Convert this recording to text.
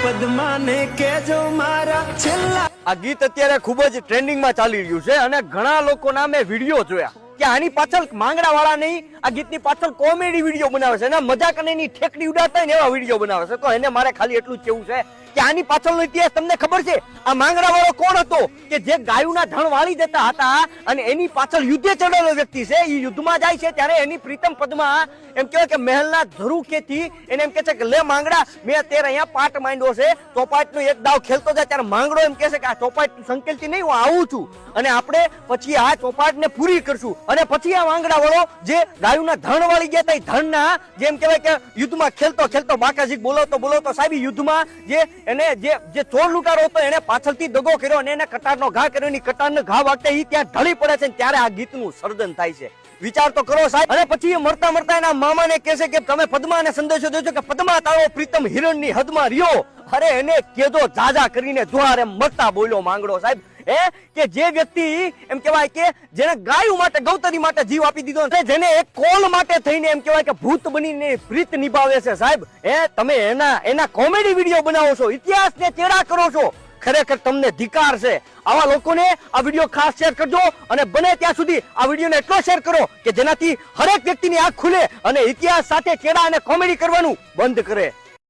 પદ્માને કેજો મારા છેલ્લા આ ગીત અત્યારે ખૂબ જ ટ્રેન્ડિંગમાં ચાલી રહ્યું છે અને ઘણા લોકોના મેં વિડીયો જોયા કે આની પાછળ માંગડા વાળા નહીં, આ ગીતની પાછળ કોમેડી વિડીયો બનાવે છે અને મજાક અને એની ઠેકડી ઉડાડતા ને એવા વિડીયો બનાવે છે. તો એને મારે ખાલી એટલું જ કેવું છે કે આની પાછળનો ઇતિહાસ તમને ખબર છે? આ માંગડા વાળો કોણ હતો કે જે ગાયોના ધણ વાળી દેતા હતા અને એની પાછળ યુદ્ધે ચડેલો વ્યક્તિ છે. એ યુદ્ધમાં જાય છે ત્યારે એની પ્રીતમ પદ્મા એમ કહેવાય કે મહેલના ધરુકેથી એને એમ કહે છે કે લે માંગડા, મેં અત્યારે અહીંયા પાટ માંડ્યો છે, ચોપાટનો એક દાવ ખેલતો જાય ત્યારે માંગડો એમ કહે છે કે આ ચોપાટ સંકેલતી નહીં, હું આવું છું અને આપણે પછી આ ચોપાટને પૂરી કરશું. અને પછી આ માંગડા વાળો જે ગાયોના ધણ વાળી ગયા હતા એ ધણના જે એમ કહેવાય કે યુદ્ધમાં ખેલતો ખેલતો બાકાજી બોલાવતો સાહેબ યુદ્ધમાં જે એને જે ચોર લૂંટારો હતો એને પાછળથી દગો કર્યો અને એને કટારનો ઘા કર્યો. એની કટારનો ઘા વાગતા એ ત્યાં ઢળી પડે છે ત્યારે આ ગીતનું સર્જન થાય છે. વિચાર તો કરો સાહેબ. અને પછી એ મરતા મરતા એના મામાને કહે છે કે તમે પદ્માને સંદેશો દેજો કે પદ્મા તારો પ્રીતમ હિરણની હદમાં રહ્યો. અરે એને કેજો જાજા કરીને દ્વારે મરતા બોલ્યો માંગડો સાહેબ કે જે વ્યક્તિ એમ કહેવાય કે જેને ગાયો માટે ગૌતરી માટે જીવ આપી દીધો છે, જેને એક કોલ માટે થઈને એમ કહેવાય કે ભૂત બનીને પ્રીત નિભાવે છે સાહેબ, તમે એના કોમેડી વિડીયો બનાવો છો, ઇતિહાસને ચેડા કરો છો. ખરેખર તમને ધિકાર છે. આવા લોકોને આ વિડીયો ખાસ શેર કરજો અને બને ત્યાં સુધી આ વિડીયોને એટલો શેર કરો કે જેનાથી હરેક વ્યક્તિની આંખ ખુલે અને ઇતિહાસ સાથે ચેડા અને કોમેડી કરવાનું બંધ કરે.